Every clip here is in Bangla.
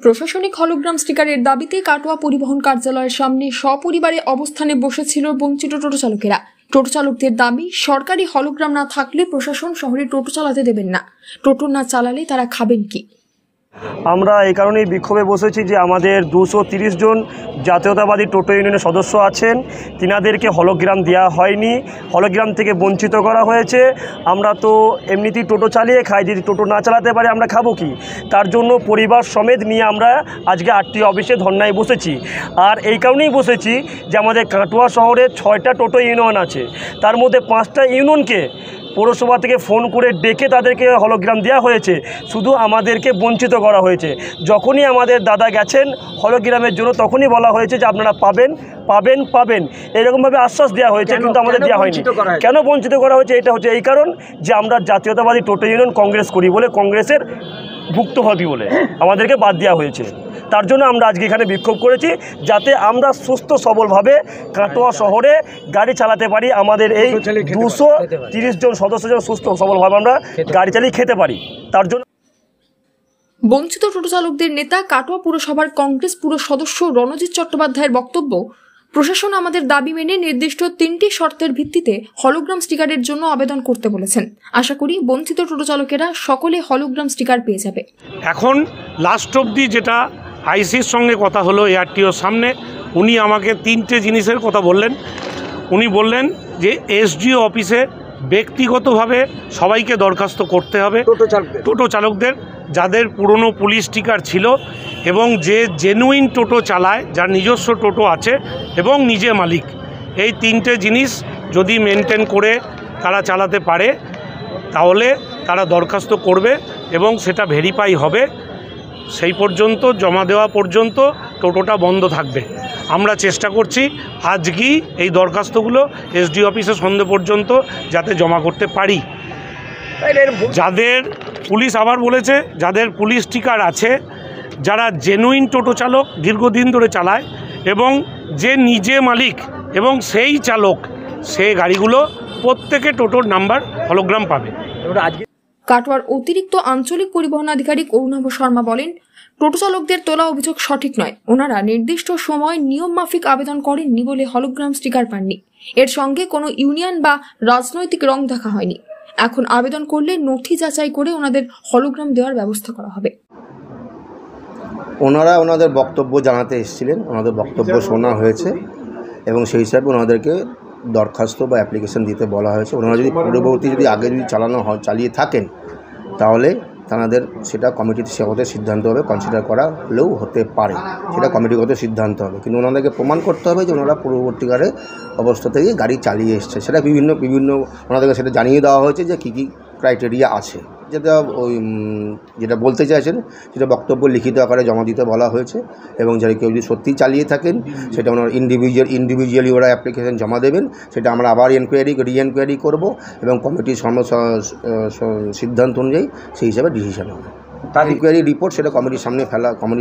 প্রশাসনিক হলোগ্রাম স্টিকারের দাবিতে কাটোয়া পরিবহন কার্যালয়ের সামনে সপরিবারে অবস্থানে বসেছিল বঞ্চিত টোটো চালকেরা। টোটো চালকদের দাবি, সরকারি হলোগ্রাম না থাকলে প্রশাসন শহরে টোটো চালাতে দেবেন না। টোটো না চালালে তারা খাবেন কি? আমরা এই কারণেই বিক্ষোভে বসেছি যে আমাদের 230 জন জাতীয়তাবাদী টোটো ইউনিয়নের সদস্য আছেন, তিনাদেরকে হলোগ্রাম দেওয়া হয়নি, হলোগ্রাম থেকে বঞ্চিত করা হয়েছে। আমরা তো এমনিতেই টোটো চালিয়ে খাই, যদি টোটো না চালাতে পারি আমরা খাবো কি? তার জন্য পরিবার সমেত নিয়ে আমরা আজকে আরটিও অফিসে ধর্নায় বসেছি। আর এই কারণেই বসেছি যে আমাদের কাটোয়া শহরে 6টা টোটো ইউনিয়ন আছে, তার মধ্যে 5টা ইউনিয়নকে পৌরসভা থেকে ফোন করে ডেকে তাদেরকে হলোগ্রাম দেওয়া হয়েছে, শুধু আমাদেরকে বঞ্চিত করা হয়েছে। যখনই আমাদের দাদা গেছেন হলোগ্রামের জন্য তখনই বলা হয়েছে যে আপনারা পাবেন পাবেন পাবেন, এরকমভাবে আশ্বাস দেওয়া হয়েছে, কিন্তু আমাদের দেওয়া হয়নি। কেন বঞ্চিত করা হয়েছে? এটা হচ্ছে এই কারণ যে আমরা জাতীয়তাবাদী টোটো ইউনিয়ন কংগ্রেস করি বলে, কংগ্রেসের ভুক্তভোগী বলে আমাদেরকে বাদ দেওয়া হয়েছে। তার জন্য আমরা আজকে এখানে বিক্ষোভ করেছি, যাতে আমরা সুস্থ সবলভাবে কাটোয়া শহরে গাড়ি চালাতে পারি, আমাদের এই 230 জন সদস্য যেন সুস্থ সবলভাবে আমরা গাড়ি চালিয়ে খেতে পারি। তার জন্য বঞ্চিত টোটো চালকদের নেতা কাটোয়া পুরসভার কংগ্রেস পুর সদস্য রণজিৎ চট্টোপাধ্যায়ের বক্তব্য, প্রশাসন আমাদের দাবি মেনে নির্দিষ্ট 3টি শর্তের ভিত্তিতে হলোগ্রাম স্টিকারের জন্য আবেদন করতে বলেছেন। আশা করি বঞ্চিত টোটো চালকেরা সকলে হলোগ্রাম স্টিকার পেয়ে যাবে। এখন লাস্ট অবধি যেটা আইসির সঙ্গে কথা হলো এআরটিওর সামনে, উনি আমাকে 3টে জিনিসের কথা বললেন। উনি বললেন যে এসডিও অফিসে ব্যক্তিগতভাবে সবাইকে দরখাস্ত করতে হবে, টোটো চালকদের যাদের পুরনো পুলিশ স্টিকার ছিল এবং যে জেনুইন টোটো চালায়, যার নিজস্ব টোটো আছে এবং নিজে মালিক, এই 3টে জিনিস যদি মেনটেন করে তারা চালাতে পারে তাহলে তারা দরখাস্ত করবে এবং সেটা ভেরিফাই হবে। সেই পর্যন্ত, জমা দেওয়া পর্যন্ত টোটোটা বন্ধ থাকবে। আমরা চেষ্টা করছি আজকেই এই দরখাস্তগুলো এসডি অফিসে সন্ধ্যে পর্যন্ত যাতে জমা করতে পারি। যাদের পুলিশ আবার বলেছে, যাদের পুলিশ স্টিকার আছে, যারা জেনুইন টোটো চালক দীর্ঘদিন ধরে চালায় এবং যে নিজে মালিক এবং সেই চালক, সেই গাড়িগুলো প্রত্যেকে টোটোর নাম্বার হলোগ্রাম পাবে। কাটোয়ার অতিরিক্ত আঞ্চলিক পরিবহন আধিকারিক অরুণাভ শর্মা বলেন, টোটো চালকদের তোলা অভিযোগ সঠিক নয়। ওনারা নির্দিষ্ট সময় নিয়ম মাফিক আবেদন করেননি বলে হলোগ্রাম স্টিকার পাননি। এর সঙ্গে কোনো ইউনিয়ন বা রাজনৈতিক রং দেখা হয়নি। এখন আবেদন করলে নথি যাচাই করে ওনাদের হলোগ্রাম দেওয়ার ব্যবস্থা করা হবে। ওনারা ওনাদের বক্তব্য জানাতে এসেছিলেন, ওনাদের বক্তব্য শোনা হয়েছে এবং সেই হিসাবে ওনাদেরকে দরখাস্ত বা অ্যাপ্লিকেশন দিতে বলা হয়েছে। ওনারা যদি পূর্ববর্তী আগে চালিয়ে থাকেন তাহলে তাদের সেটা কমিটির সেবতের সিদ্ধান্ত হবে, কনসিডার করা হলেও হতে পারে, সেটা কমিটিগত সিদ্ধান্ত হবে। কিন্তু ওনাদেরকে প্রমাণ করতে হবে যে ওনারা পূর্ববর্তীকালে অবস্থা থেকে গাড়ি চালিয়ে এসছে। সেটা বিভিন্ন ওনাদেরকে সেটা জানিয়ে দেওয়া হয়েছে যে কী কী ক্রাইটেরিয়া আছে। যেটা বলতে চাইছেন সেটা বক্তব্য লিখিত আকারে জমা দিতে বলা হয়েছে এবং যারা কেউ যদি সত্যিই চালিয়ে থাকেন সেটা ওনার ইন্ডিভিজুয়ালি ওরা অ্যাপ্লিকেশন জমা দেবেন। সেটা আমরা আবার রি-এনকোয়ারি করব এবং কমিটির সিদ্ধান্ত অনুযায়ী সেই হিসাবে ডিসিশন হবে। তার ইনকোয়ারি রিপোর্ট সেটা কমিটির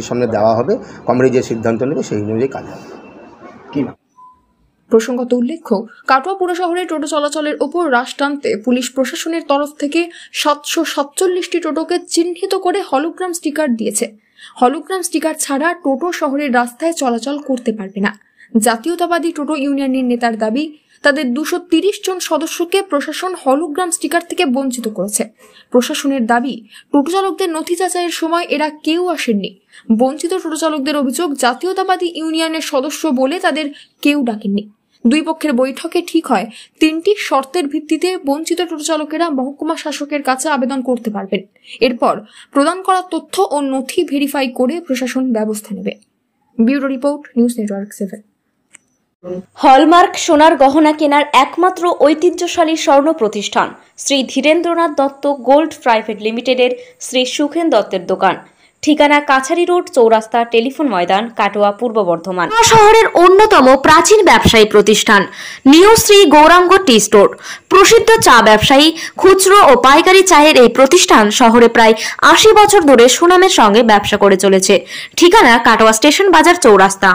সামনে দেওয়া হবে। কমিটি যে সিদ্ধান্ত নেবে সেই অনুযায়ী কাজ হবে। কি প্রসঙ্গত উল্লেখ্য, কাটোয়া পুর শহরে টোটো চলাচলের ওপর রাশ টানতে পুলিশ প্রশাসনের তরফ থেকে 747টি টোটোকে চিহ্নিত করে হলোগ্রাম স্টিকার দিয়েছে। হলোগ্রাম স্টিকার ছাড়া টোটো শহরের রাস্তায় চলাচল করতে পারবে না। জাতীয়তাবাদী টোটো ইউনিয়নের নেতার দাবি, তাদের 230 জন সদস্যকে প্রশাসন হলোগ্রাম স্টিকার থেকে বঞ্চিত করেছে। প্রশাসনের দাবি, টোটো চালকদের নথি যাচাইয়ের সময় এরা কেউ আসেননি। বঞ্চিত টোটো চালকদের অভিযোগ, জাতীয়তাবাদী ইউনিয়নের সদস্য বলে তাদের কেউ ডাকেননি। দুই পক্ষের বৈঠকে ঠিক হয় 3টি শর্তের ভিত্তিতে বঞ্চিত টোটো চালকেরা মহকুমা শাসকের কাছে আবেদন করতে পারবেন। এরপর প্রদান করা তথ্য ও নথি ভেরিফাই করে প্রশাসন ব্যবস্থা নেবে। Bureau report, news network 7। Hallmark সোনার গহনা কেনার একমাত্র ঐতিহ্যশালী স্বর্ণ প্রতিষ্ঠান শ্রী ধীরেন্দ্রনাথ দত্ত গোল্ড প্রাইভেট লিমিটেডের শ্রী সুখেন দত্তের দোকান। ঠিকানা কাছারি রোড, চৌরাস্তা, টেলিফোন ময়দান, কাটোয়া, পূর্ব বর্ধমান। শহরের অন্যতম প্রাচীন ব্যবসায়ী প্রতিষ্ঠান new Shri Gauranga tea store. প্রসিদ্ধ চা ব্যবসায়ী, খুচরো ও পাইকারি চায়ের এই প্রতিষ্ঠান শহরে প্রায় 80 বছর ধরে সুনামের সঙ্গে ব্যবসা করে চলেছে। ঠিকানা কাটোয়া স্টেশন বাজার, চৌরাস্তা।